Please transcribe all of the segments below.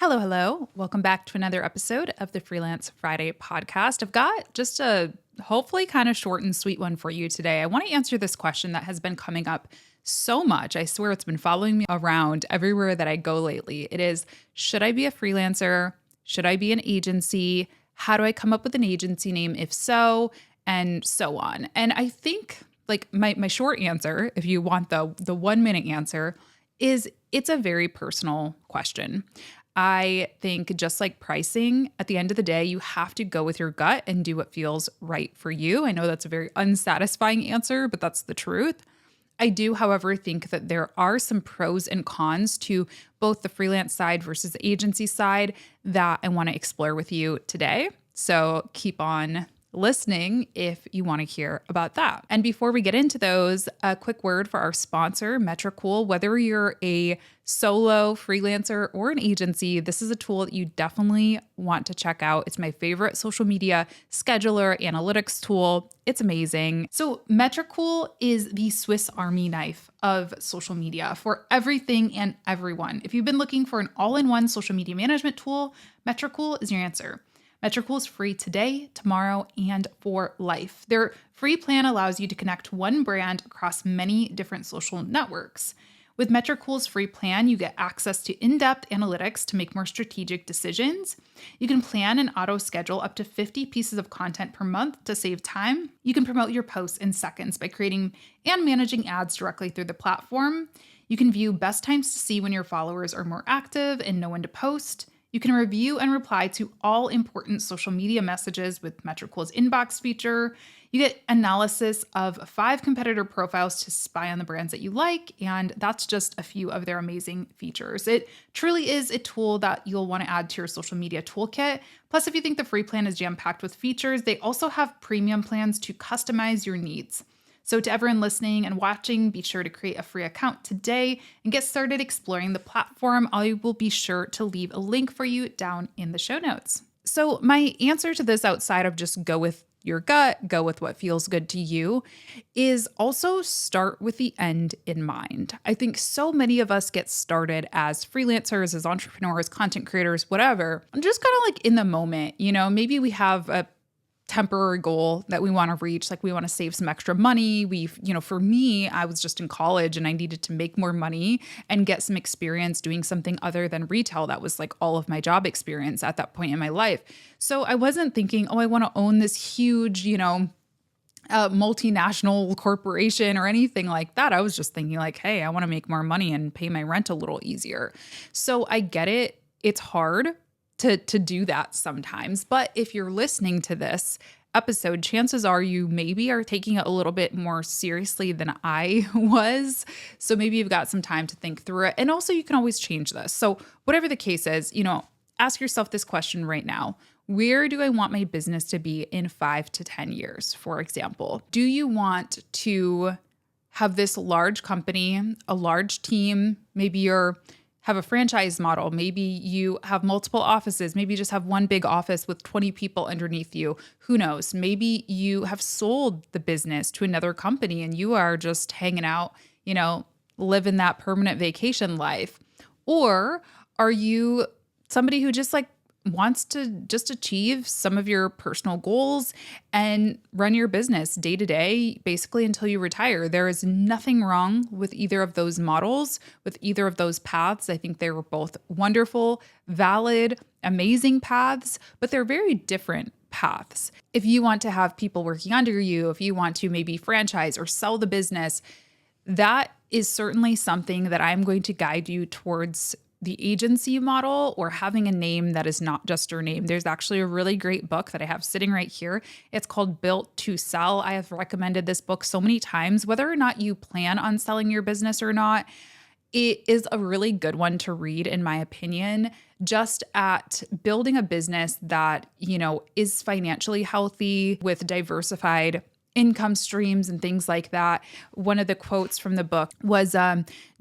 Hello, hello. Welcome back to another episode of the Freelance Friday podcast. I've got just a hopefully kind of short and sweet one for you today. I want to answer this question that has been coming up so much. I swear it's been following me around everywhere that I go lately. It is, should I be a freelancer? Should I be an agency? How do I come up with an agency name if so? And so on. And I think like my short answer, if you want the 1 minute answer, is it's a very personal question. I think just like pricing, at the end of the day, you have to go with your gut and do what feels right for you. I know that's a very unsatisfying answer, but that's the truth. I do, however, think that there are some pros and cons to both the freelance side versus the agency side that I want to explore with you today. So keep on listening if you want to hear about that. And before we get into those, a quick word for our sponsor, Metricool. Whether you're a solo freelancer or an agency, this is a tool that you definitely want to check out. It's my favorite social media scheduler analytics tool. It's amazing. So Metricool is the Swiss Army knife of social media for everything and everyone. If you've been looking for an all-in-one social media management tool, Metricool is your answer. Metricool is free today, tomorrow, and for life. Their free plan allows you to connect one brand across many different social networks. With Metricool's free plan, you get access to in-depth analytics to make more strategic decisions. You can plan and auto-schedule up to 50 pieces of content per month to save time. You can promote your posts in seconds by creating and managing ads directly through the platform. You can view best times to see when your followers are more active and know when to post. You can review and reply to all important social media messages with Metricool's inbox feature. You get analysis of 5 competitor profiles to spy on the brands that you like, and that's just a few of their amazing features. It truly is a tool that you'll want to add to your social media toolkit. Plus, if you think the free plan is jam-packed with features, they also have premium plans to customize your needs. So to everyone listening and watching, be sure to create a free account today and get started exploring the platform. I will be sure to leave a link for you down in the show notes. So my answer to this, outside of just go with your gut, go with what feels good to you, is also start with the end in mind. I think so many of us get started as freelancers, as entrepreneurs, content creators, whatever, just kind of like in the moment. Maybe we have a temporary goal that we want to reach, like we want to save some extra money. For me, I was just in college and I needed to make more money and get some experience doing something other than retail. That was like all of my job experience at that point in my life. So I wasn't thinking, I want to own this huge, multinational corporation or anything like that. I was just thinking like, hey, I want to make more money and pay my rent a little easier. So I get it. It's hard to do that sometimes. But if you're listening to this episode, chances are you maybe are taking it a little bit more seriously than I was. So maybe you've got some time to think through it. And also you can always change this. So whatever the case is, ask yourself this question right now. Where do I want my business to be in 5 to 10 years, for example? Do you want to have this large company, a large team? Maybe you're have a franchise model. Maybe you have multiple offices. Maybe you just have one big office with 20 people underneath you. Who knows? Maybe you have sold the business to another company and you are just hanging out, living that permanent vacation life. Or are you somebody who just wants to just achieve some of your personal goals and run your business day to day, basically until you retire? There is nothing wrong with either of those models, with either of those paths. I think they were both wonderful, valid, amazing paths, but they're very different paths. If you want to have people working under you, if you want to maybe franchise or sell the business, that is certainly something that I'm going to guide you towards the agency model, or having a name that is not just your name. There's actually a really great book that I have sitting right here. It's called Built to Sell. I have recommended this book so many times. Whether or not you plan on selling your business or not, it is a really good one to read, in my opinion, just at building a business that, is financially healthy with diversified income streams and things like that. One of the quotes from the book was,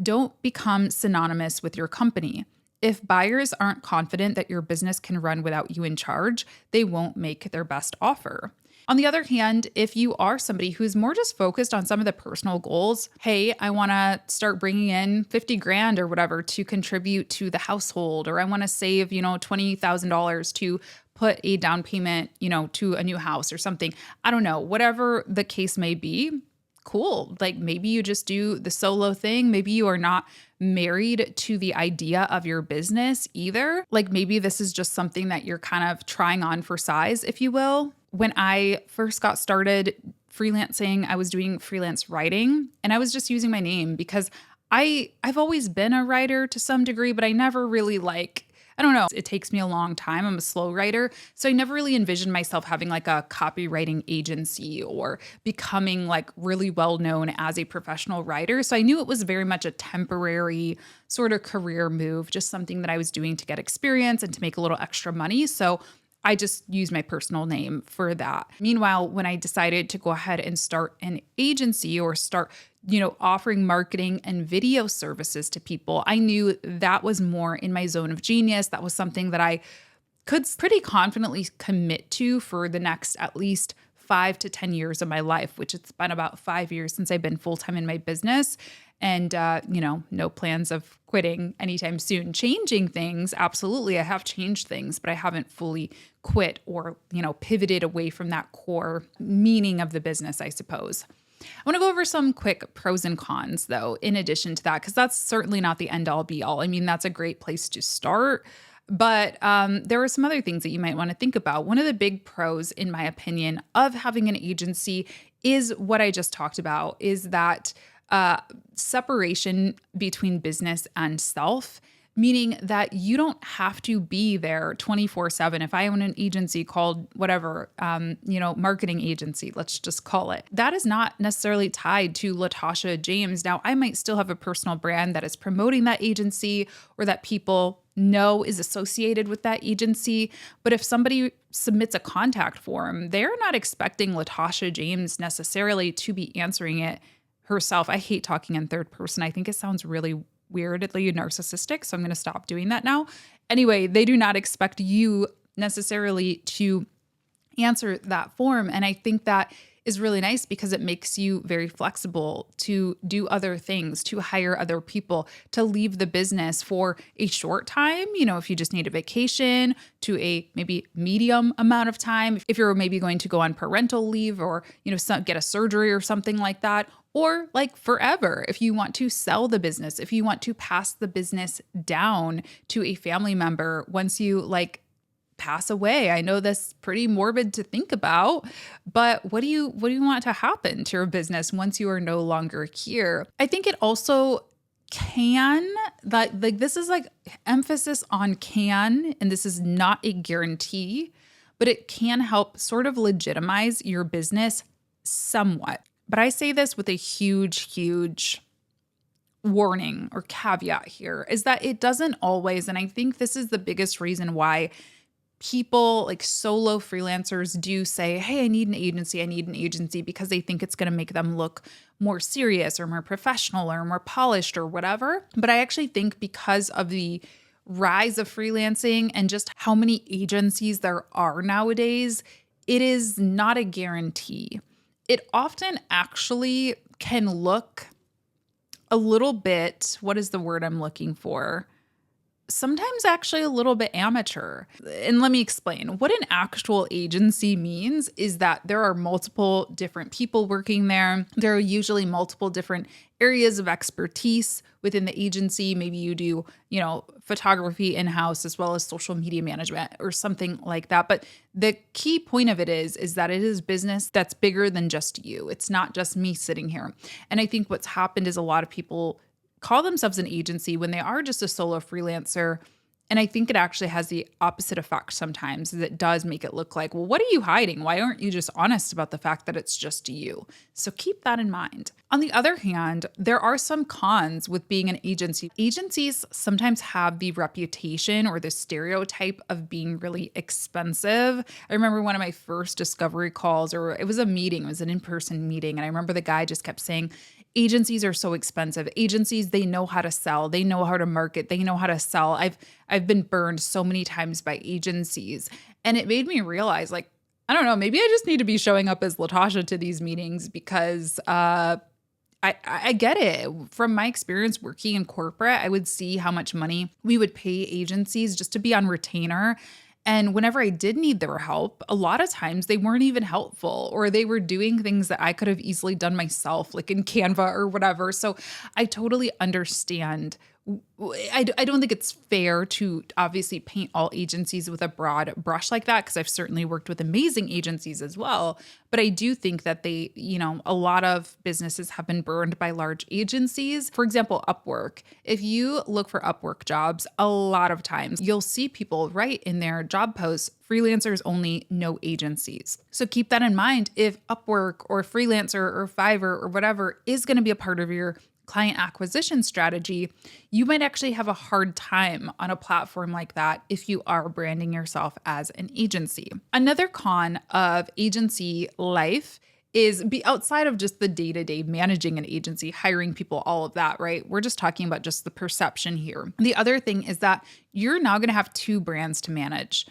don't become synonymous with your company. If buyers aren't confident that your business can run without you in charge, they won't make their best offer. On the other hand, if you are somebody who's more just focused on some of the personal goals, hey, I want to start bringing in 50 grand or whatever to contribute to the household, or I want to save, $20,000 to put a down payment, to a new house or something. I don't know, whatever the case may be. Cool. Like maybe you just do the solo thing. Maybe you are not married to the idea of your business either. Like maybe this is just something that you're kind of trying on for size, if you will. When I first got started freelancing, I was doing freelance writing and I was just using my name because I've always been a writer to some degree, but I never really I don't know. It takes me a long time. I'm a slow writer. So I never really envisioned myself having like a copywriting agency or becoming like really well known as a professional writer. So I knew it was very much a temporary sort of career move, just something that I was doing to get experience and to make a little extra money. So I just used my personal name for that. Meanwhile, when I decided to go ahead and start an agency or start, offering marketing and video services to people, I knew that was more in my zone of genius. That was something that I could pretty confidently commit to for the next at least 5 to 10 years of my life, which it's been about 5 years since I've been full-time in my business. And, no plans of quitting anytime soon. Changing things, absolutely. I have changed things, but I haven't fully quit or, pivoted away from that core meaning of the business, I suppose. I want to go over some quick pros and cons, though, in addition to that, because that's certainly not the end all be all. I mean, that's a great place to start. But there are some other things that you might want to think about. One of the big pros, in my opinion, of having an agency is what I just talked about, is that separation between business and self, meaning that you don't have to be there 24/7. If I own an agency called whatever, marketing agency, let's just call it, that is not necessarily tied to Latasha James. Now, I might still have a personal brand that is promoting that agency or that people know is associated with that agency. But if somebody submits a contact form, they're not expecting Latasha James necessarily to be answering it herself. I hate talking in third person. I think it sounds really weirdly narcissistic, so I'm going to stop doing that now. Anyway, they do not expect you necessarily to answer that form. And I think that is really nice because it makes you very flexible to do other things, to hire other people, to leave the business for a short time, if you just need a vacation, to a maybe medium amount of time, if you're maybe going to go on parental leave or, get a surgery or something like that, or like forever, if you want to sell the business, if you want to pass the business down to a family member once you pass away. I know that's pretty morbid to think about, but what do you want to happen to your business once you are no longer here? I think it also can, this is emphasis on can, and this is not a guarantee, but it can help sort of legitimize your business somewhat. But I say this with a huge warning or caveat here, is that it doesn't always, and I think this is the biggest reason why people like solo freelancers do say, hey, I need an agency, because they think it's going to make them look more serious or more professional or more polished or whatever. But I actually think because of the rise of freelancing and just how many agencies there are nowadays, it is not a guarantee. It often actually can look a little bit, what is the word I'm looking for? Sometimes actually a little bit amateur. And let me explain. What an actual agency means is that there are multiple different people working there. There are usually multiple different areas of expertise within the agency. Maybe you do, photography in-house as well as social media management or something like that. But the key point of it is that it is business that's bigger than just you. It's not just me sitting here. And I think what's happened is a lot of people call themselves an agency when they are just a solo freelancer. And I think it actually has the opposite effect sometimes, is it does make it look like, well, what are you hiding? Why aren't you just honest about the fact that it's just you? So keep that in mind. On the other hand, there are some cons with being an agency. Agencies sometimes have the reputation or the stereotype of being really expensive. I remember one of my first discovery calls, or it was a meeting, it was an in-person meeting. And I remember the guy just kept saying, agencies are so expensive. Agencies, they know how to sell. They know how to market. They know how to sell. I've been burned so many times by agencies. And it made me realize, I don't know, maybe I just need to be showing up as Latasha to these meetings because I get it. From my experience working in corporate, I would see how much money we would pay agencies just to be on retainer. And whenever I did need their help, a lot of times they weren't even helpful or they were doing things that I could have easily done myself, like in Canva or whatever. So I totally understand. I don't think it's fair to obviously paint all agencies with a broad brush like that, because I've certainly worked with amazing agencies as well. But I do think that a lot of businesses have been burned by large agencies. For example, Upwork. If you look for Upwork jobs, a lot of times you'll see people write in their job posts, freelancers only, no agencies. So keep that in mind. If Upwork or Freelancer or Fiverr or whatever is going to be a part of your client acquisition strategy, you might actually have a hard time on a platform like that if you are branding yourself as an agency. Another con of agency life is be outside of just the day-to-day managing an agency, hiring people, all of that, right? We're just talking about just the perception here. The other thing is that you're now going to have two brands to manage,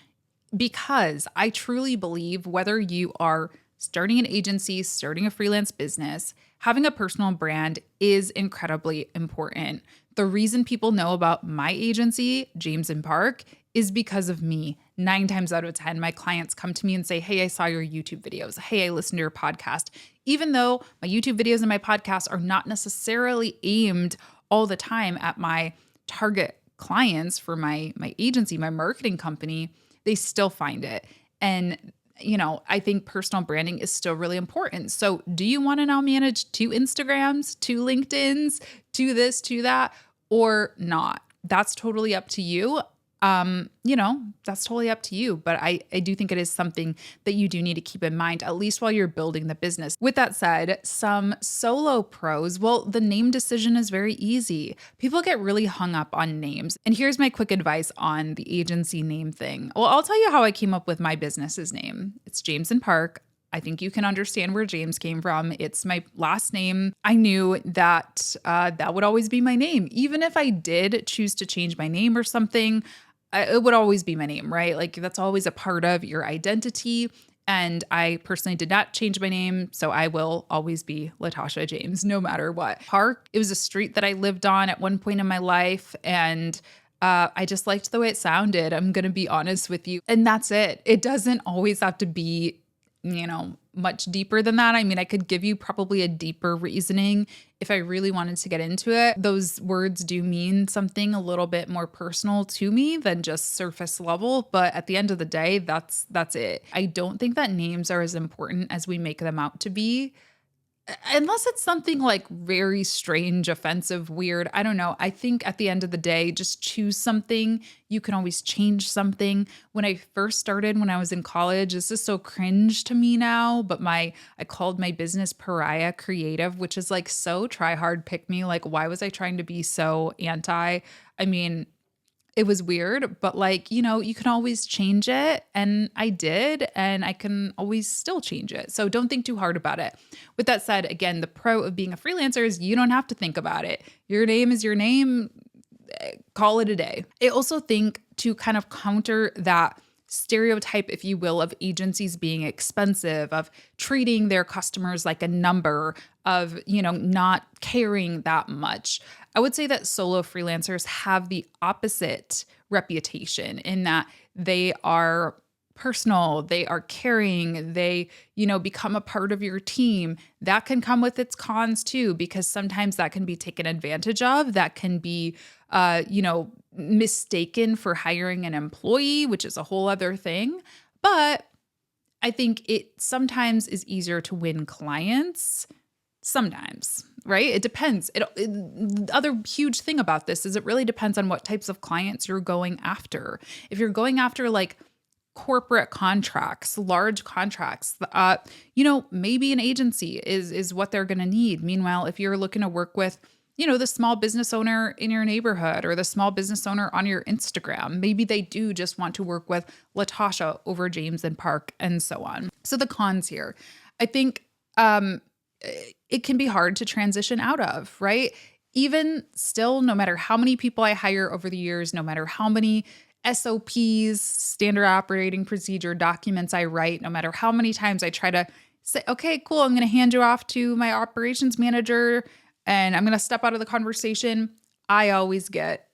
because I truly believe whether you are starting an agency, starting a freelance business, having a personal brand is incredibly important. The reason people know about my agency, James and Park, is because of me. 9 times out of 10, my clients come to me and say, hey, I saw your YouTube videos. Hey, I listened to your podcast. Even though my YouTube videos and my podcasts are not necessarily aimed all the time at my target clients for my agency, my marketing company, they still find it. And I think personal branding is still really important. So do you want to now manage 2 Instagrams, 2 LinkedIns, 2 this, 2 that, or not? That's totally up to you. That's totally up to you. But I do think it is something that you do need to keep in mind, at least while you're building the business. With that said, some solo pros, well, the name decision is very easy. People get really hung up on names. And here's my quick advice on the agency name thing. Well, I'll tell you how I came up with my business's name. It's James and Park. I think you can understand where James came from. It's my last name. I knew that that would always be my name. Even if I did choose to change my name or something, it would always be my name, right? Like that's always a part of your identity. And I personally did not change my name, so I will always be Latasha James, no matter what. Park, it was a street that I lived on at one point in my life, and I just liked the way it sounded. I'm going to be honest with you. And that's it. It doesn't always have to be, much deeper than that. I mean, I could give you probably a deeper reasoning if I really wanted to get into it. Those words do mean something a little bit more personal to me than just surface level. But at the end of the day, that's it. I don't think that names are as important as we make them out to be. Unless it's something like very strange, offensive, weird. I don't know. I think at the end of the day, just choose something. You can always change something. When I first started, when I was in college, this is so cringe to me now, but I called my business Pariah Creative, which is like so try hard, pick me. Like, why was I trying to be so anti? I mean, it was weird, but you can always change it. And I did, and I can always still change it. So don't think too hard about it. With that said, again, the pro of being a freelancer is you don't have to think about it. Your name is your name. Call it a day. I also think to kind of counter that stereotype, if you will, of agencies being expensive, of treating their customers like a number, of, not caring that much. I would say that solo freelancers have the opposite reputation in that they are personal, they are caring, they, become a part of your team. That can come with its cons too, because sometimes that can be taken advantage of. That can be, mistaken for hiring an employee, which is a whole other thing. But I think it sometimes is easier to win clients. Sometimes, right? It depends. The other huge thing about this is it really depends on what types of clients you're going after. If you're going after like corporate contracts, large contracts, maybe an agency is what they're going to need. Meanwhile, if you're looking to work with, the small business owner in your neighborhood or the small business owner on your Instagram, maybe they do just want to work with Latasha over James and Park and so on. So the cons here, I think, it can be hard to transition out of, right? Even still, no matter how many people I hire over the years, no matter how many SOPs, standard operating procedure documents I write, no matter how many times I try to say, okay, cool, I'm going to hand you off to my operations manager and I'm going to step out of the conversation, I always get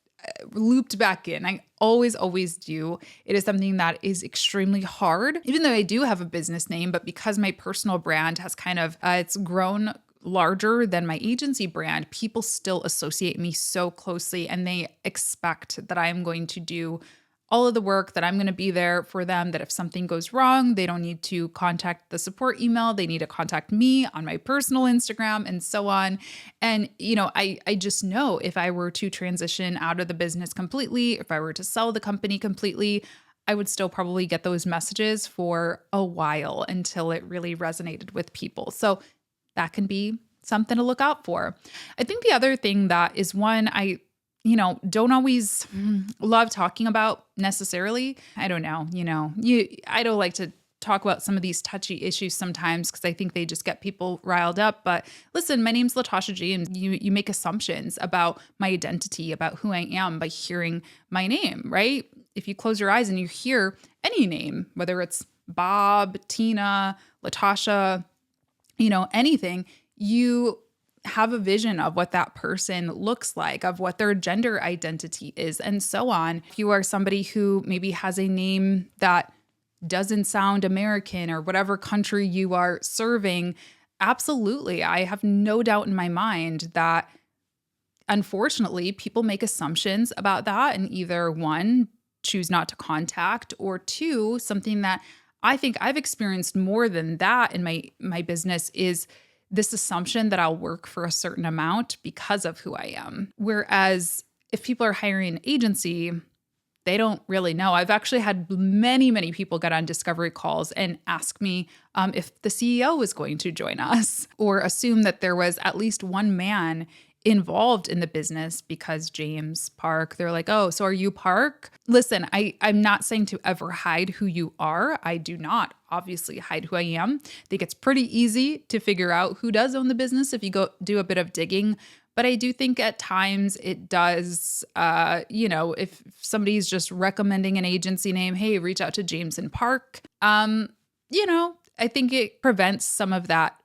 looped back in. I always do. It is something that is extremely hard, even though I do have a business name, but because my personal brand has kind of, it's grown larger than my agency brand, people still associate me so closely and they expect that I am going to do all of the work, that I'm going to be there for them, that if something goes wrong, they don't need to contact the support email. They need to contact me on my personal Instagram and so on. And, I just know if I were to transition out of the business completely, if I were to sell the company completely, I would still probably get those messages for a while until it really resonated with people. So that can be something to look out for. I think the other thing that is one I don't always love talking about necessarily. I don't know, I don't like to talk about some of these touchy issues sometimes because I think they just get people riled up. But listen, my name's Latasha G, and you make assumptions about my identity, about who I am by hearing my name, right? If you close your eyes and you hear any name, whether it's Bob, Tina, Latasha, anything, you have a vision of what that person looks like, of what their gender identity is, and so on. If you are somebody who maybe has a name that doesn't sound American or whatever country you are serving, absolutely. I have no doubt in my mind that unfortunately people make assumptions about that and either one, choose not to contact, or two, something that I think I've experienced more than that in my business is this assumption that I'll work for a certain amount because of who I am. Whereas if people are hiring an agency, they don't really know. I've actually had many, many people get on discovery calls and ask me if the CEO was going to join us, or assume that there was at least one man involved in the business because James Park, they're like, oh, so are you Park? Listen, I'm not saying to ever hide who you are. I do not obviously hide who I am. I think it's pretty easy to figure out who does own the business if you go do a bit of digging. But I do think at times it does, if somebody's just recommending an agency name, hey, reach out to James and Park. I think it prevents some of that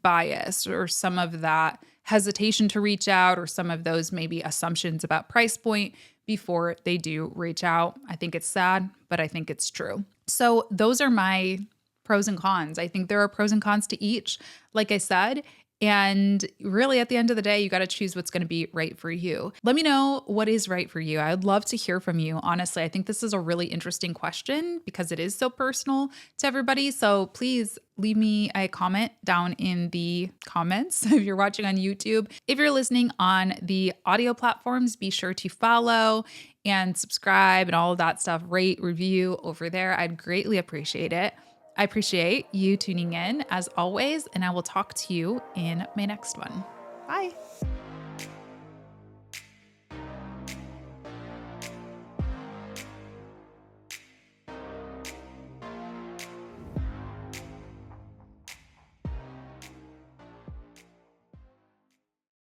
bias or some of that hesitation to reach out, or some of those maybe assumptions about price point before they do reach out. I think it's sad, but I think it's true. So those are my pros and cons. I think there are pros and cons to each, like I said. And really, at the end of the day, you got to choose what's going to be right for you. Let me know what is right for you. I would love to hear from you. Honestly, I think this is a really interesting question because it is so personal to everybody. So please leave me a comment down in the comments if you're watching on YouTube. If you're listening on the audio platforms, be sure to follow and subscribe and all of that stuff. Rate, review over there. I'd greatly appreciate it. I appreciate you tuning in as always, and I will talk to you in my next one. Bye.